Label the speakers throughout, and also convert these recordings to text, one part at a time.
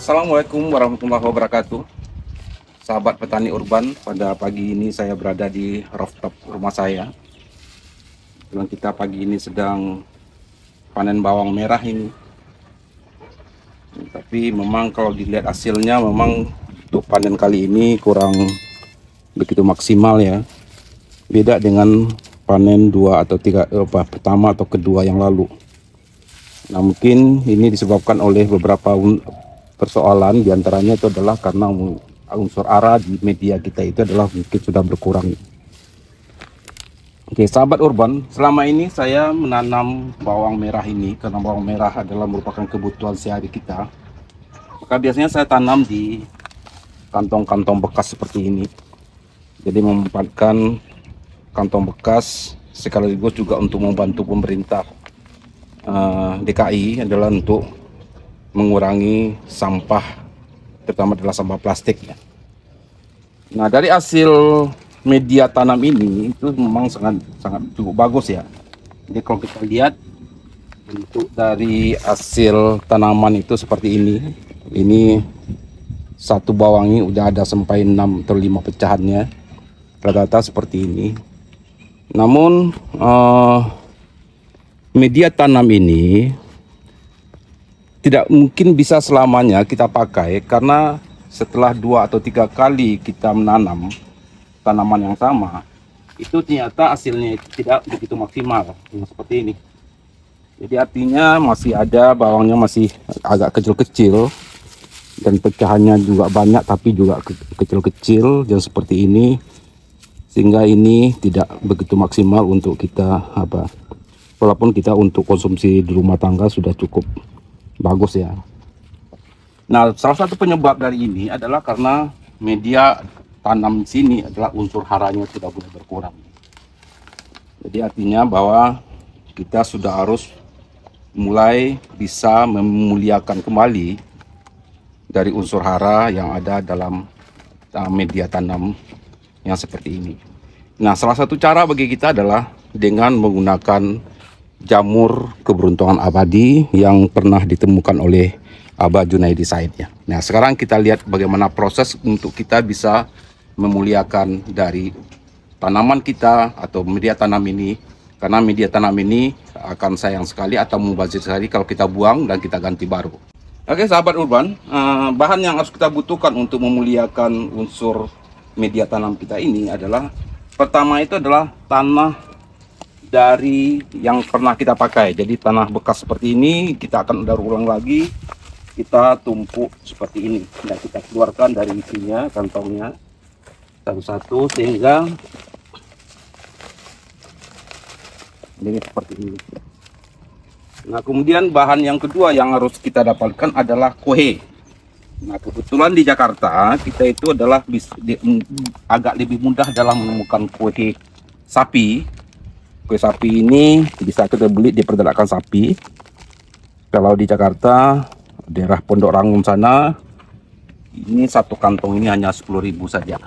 Speaker 1: Assalamualaikum warahmatullahi wabarakatuh. Sahabat petani urban, pada pagi ini saya berada di rooftop rumah saya. Dan kita pagi ini sedang panen bawang merah ini. Tapi memang kalau dilihat hasilnya, memang untuk panen kali ini kurang begitu maksimal ya. Beda dengan panen pertama atau kedua yang lalu. Nah, mungkin ini disebabkan oleh beberapa persoalan, diantaranya itu adalah karena unsur hara di media kita itu adalah mungkin sudah berkurang. Oke, sahabat urban, selama ini saya menanam bawang merah ini karena bawang merah adalah merupakan kebutuhan sehari kita. Maka biasanya saya tanam di kantong-kantong bekas seperti ini. Jadi memanfaatkan kantong bekas sekaligus juga untuk membantu pemerintah DKI adalah untuk mengurangi sampah, terutama adalah sampah plastik ya. Nah, dari hasil media tanam ini itu memang sangat cukup bagus ya. Jadi kalau kita lihat bentuk dari hasil tanaman itu seperti ini. Ini satu bawang ini udah ada sampai 6 atau 5 pecahannya, rata-rata seperti ini. Namun media tanam ini tidak mungkin bisa selamanya kita pakai, karena setelah 2 atau 3 kali kita menanam tanaman yang sama, itu ternyata hasilnya itu tidak begitu maksimal seperti ini. Jadi artinya masih ada bawangnya masih agak kecil-kecil dan pecahannya juga banyak tapi juga kecil-kecil dan seperti ini, sehingga ini tidak begitu maksimal untuk kita walaupun kita untuk konsumsi di rumah tangga sudah cukup bagus ya. Nah, salah satu penyebab dari ini adalah karena media tanam di sini adalah unsur haranya sudah mulai berkurang. Jadi artinya bahwa kita sudah harus mulai bisa memuliakan kembali dari unsur hara yang ada dalam media tanam yang seperti ini. Nah, salah satu cara bagi kita adalah dengan menggunakan jamur keberuntungan abadi yang pernah ditemukan oleh Abah Junaidi Said ya. Nah, sekarang kita lihat bagaimana proses untuk kita bisa memuliakan dari tanaman kita atau media tanam ini, karena media tanam ini akan sayang sekali atau mubazir sekali kalau kita buang dan kita ganti baru. Oke, sahabat urban, bahan yang harus kita butuhkan untuk memuliakan unsur media tanam kita ini adalah, pertama itu adalah tanah dari yang pernah kita pakai. Jadi tanah bekas seperti ini kita akan daur ulang lagi, kita tumpuk seperti ini. Nah, kita keluarkan dari isinya, kantongnya satu-satu sehingga ini seperti ini. Nah, kemudian bahan yang kedua yang harus kita dapatkan adalah kohe. Nah, kebetulan di Jakarta kita itu adalah agak lebih mudah dalam menemukan kohe sapi. Kue sapi ini bisa kita beli di peternakan sapi. Kalau di Jakarta, daerah Pondok Rangun sana, ini satu kantong ini hanya 10.000 saja.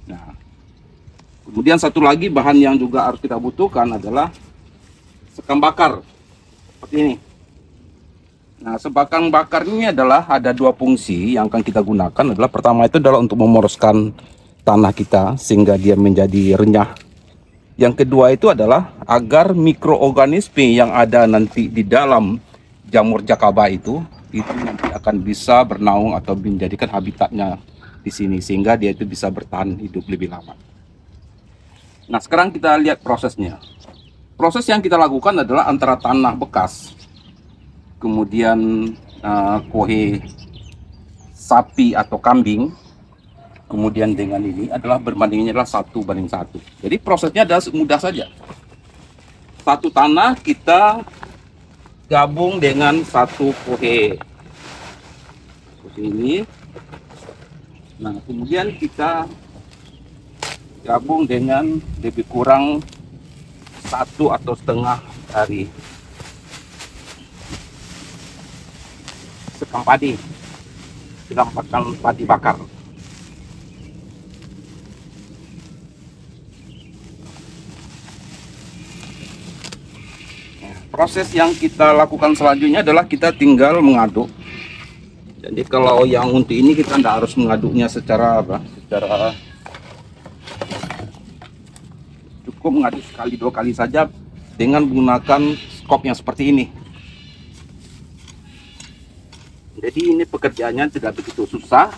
Speaker 1: Nah, kemudian satu lagi bahan yang juga harus kita butuhkan adalah sekam bakar seperti ini. Nah, sekam bakar ini adalah ada 2 fungsi yang akan kita gunakan. Adalah pertama itu adalah untuk memoroskan tanah kita sehingga dia menjadi renyah. Yang kedua itu adalah agar mikroorganisme yang ada nanti di dalam jamur jakaba itu nanti akan bisa bernaung atau menjadikan habitatnya di sini, sehingga dia itu bisa bertahan hidup lebih lama. Nah, sekarang kita lihat prosesnya. Proses yang kita lakukan adalah antara tanah bekas, kemudian kohe sapi atau kambing, kemudian dengan ini adalah berbandingnya adalah 1:1. Jadi prosesnya adalah mudah saja. Satu tanah kita gabung dengan satu kohe seperti ini. Nah, kemudian kita gabung dengan lebih kurang 1,5 dari sekam padi, sekam padi bakar. Proses yang kita lakukan selanjutnya adalah kita tinggal mengaduk. Jadi kalau yang untuk ini kita tidak harus mengaduknya secara cukup mengaduk sekali 2 kali saja dengan menggunakan skop yang seperti ini. Jadi ini pekerjaannya tidak begitu susah.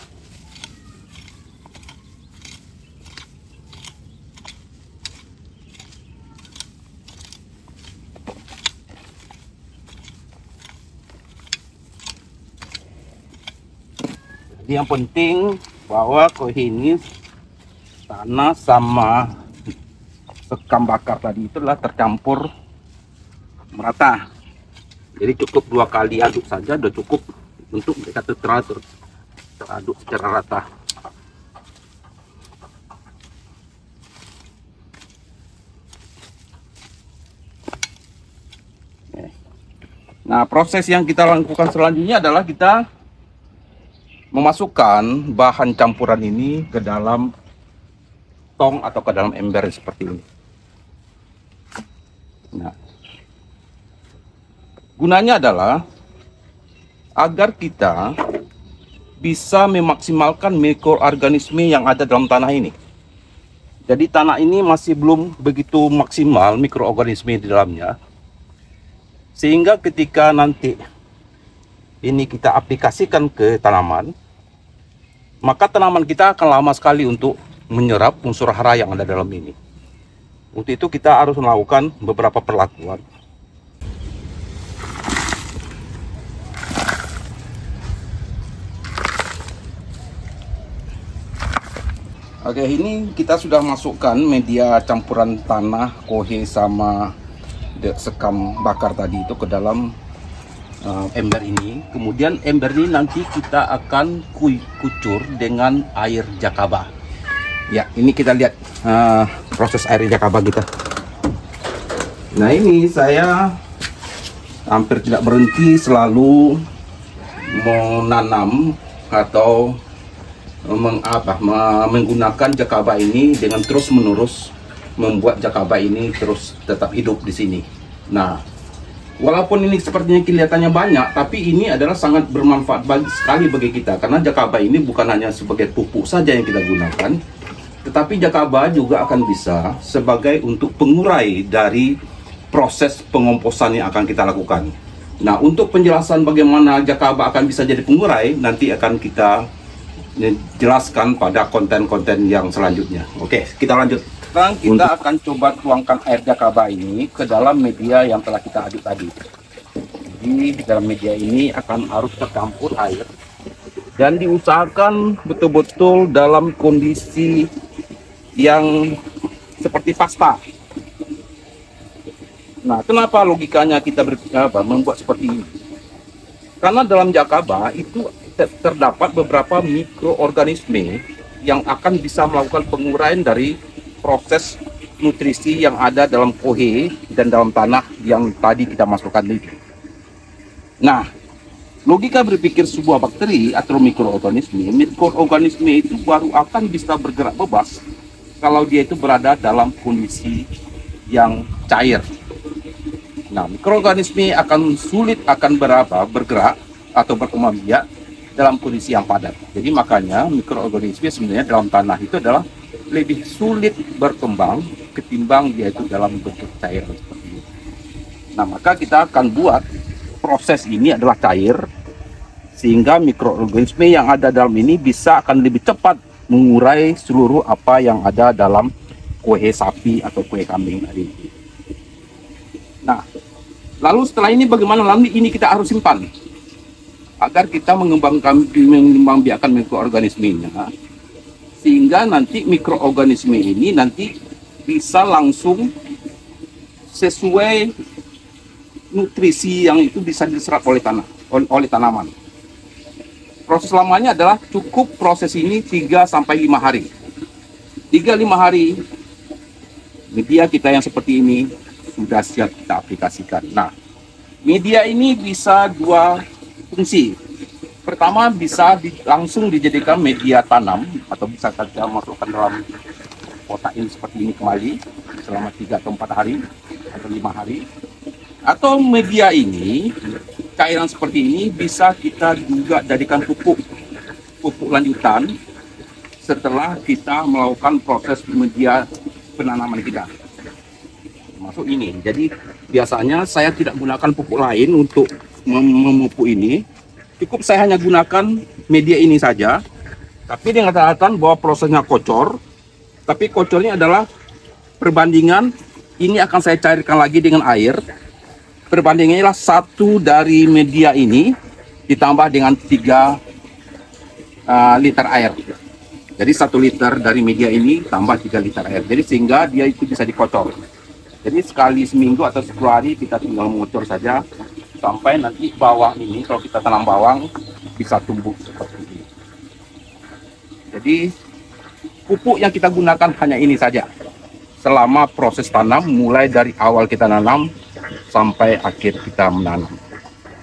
Speaker 1: Yang penting bahwa kohe ini tanah sama sekam bakar tadi itulah tercampur merata. Jadi cukup 2 kali aduk saja sudah cukup untuk mereka teraduk secara rata. Nah, proses yang kita lakukan selanjutnya adalah kita memasukkan bahan campuran ini ke dalam tong atau ke dalam ember seperti ini. Nah, gunanya adalah agar kita bisa memaksimalkan mikroorganisme yang ada dalam tanah ini. Jadi tanah ini masih belum begitu maksimal mikroorganisme di dalamnya, sehingga ketika nanti ini kita aplikasikan ke tanaman, maka tanaman kita akan lama sekali untuk menyerap unsur hara yang ada dalam ini. Untuk itu kita harus melakukan beberapa perlakuan. Oke, ini kita sudah masukkan media campuran tanah, kohe sama sekam bakar tadi itu ke dalam ember ini. Kemudian ember ini nanti kita akan kucur dengan air jakaba. Ya, ini kita lihat proses air jakaba kita. Nah, ini saya hampir tidak berhenti selalu menanam atau menggunakan jakaba ini dengan terus menerus membuat jakaba ini terus tetap hidup di sini. Nah, walaupun ini sepertinya kelihatannya banyak, tapi ini adalah sangat bermanfaat sekali bagi kita, karena jakaba ini bukan hanya sebagai pupuk saja yang kita gunakan, tetapi jakaba juga akan bisa sebagai untuk pengurai dari proses pengomposan yang akan kita lakukan. Nah, untuk penjelasan bagaimana jakaba akan bisa jadi pengurai, nanti akan kita jelaskan pada konten-konten yang selanjutnya. Oke, kita lanjut. Sekarang kita akan coba tuangkan air jakaba ini ke dalam media yang telah kita aduk tadi. Jadi dalam media ini akan harus tercampur air dan diusahakan betul-betul dalam kondisi yang seperti pasta. Nah, kenapa logikanya kita membuat seperti ini? Karena dalam jakaba itu terdapat beberapa mikroorganisme yang akan bisa melakukan penguraian dari proses nutrisi yang ada dalam kohe dan dalam tanah yang tadi kita masukkan itu. Nah, logika berpikir sebuah bakteri atau mikroorganisme itu baru akan bisa bergerak bebas kalau dia itu berada dalam kondisi yang cair. Nah, mikroorganisme akan sulit bergerak atau berkembang biak dalam kondisi yang padat. Jadi makanya mikroorganisme sebenarnya dalam tanah itu adalah lebih sulit berkembang ketimbang dia itu dalam bentuk cair seperti ini. Nah, maka kita akan buat proses ini adalah cair, sehingga mikroorganisme yang ada dalam ini bisa akan lebih cepat mengurai seluruh apa yang ada dalam kohe sapi atau kohe kambing tadi. Nah, lalu setelah ini bagaimana? Lalu ini kita harus simpan agar kita mengembangbiakkan mikroorganismenya, sehingga nanti mikroorganisme ini nanti bisa langsung sesuai nutrisi yang itu bisa diserap oleh tanaman. Proses lamanya adalah cukup proses ini 3 sampai 5 hari. 3-5 hari media kita yang seperti ini sudah siap kita aplikasikan. Nah, media ini bisa dua fungsi. Pertama, bisa langsung dijadikan media tanam, atau bisa kita masukkan dalam kotak ini seperti ini kembali selama 3 atau 4 hari atau 5 hari. Atau media ini, cairan seperti ini bisa kita juga jadikan pupuk lanjutan setelah kita melakukan proses media penanaman kita. Masuk ini. Jadi biasanya saya tidak gunakan pupuk lain untuk memupuk ini. Cukup saya hanya gunakan media ini saja. Tapi dengan catatan bahwa prosesnya kocor. Tapi kocornya adalah perbandingan ini akan saya cairkan lagi dengan air. Perbandingannya adalah 1 dari media ini ditambah dengan 3 liter air. Jadi 1 liter dari media ini tambah 3 liter air. Jadi sehingga dia itu bisa dikocor. Jadi sekali seminggu atau 10 hari kita tinggal mengocor saja sampai nanti bawang ini, kalau kita tanam bawang, bisa tumbuh seperti ini. Jadi pupuk yang kita gunakan hanya ini saja selama proses tanam, mulai dari awal kita nanam sampai akhir kita menanam.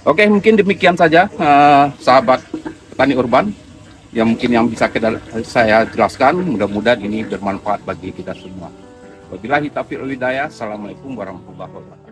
Speaker 1: Oke, mungkin demikian saja sahabat petani urban yang bisa saya jelaskan. Mudah-mudahan ini bermanfaat bagi kita semua. Wabillahi taufiq wal hidayah. Assalamualaikum warahmatullahi wabarakatuh.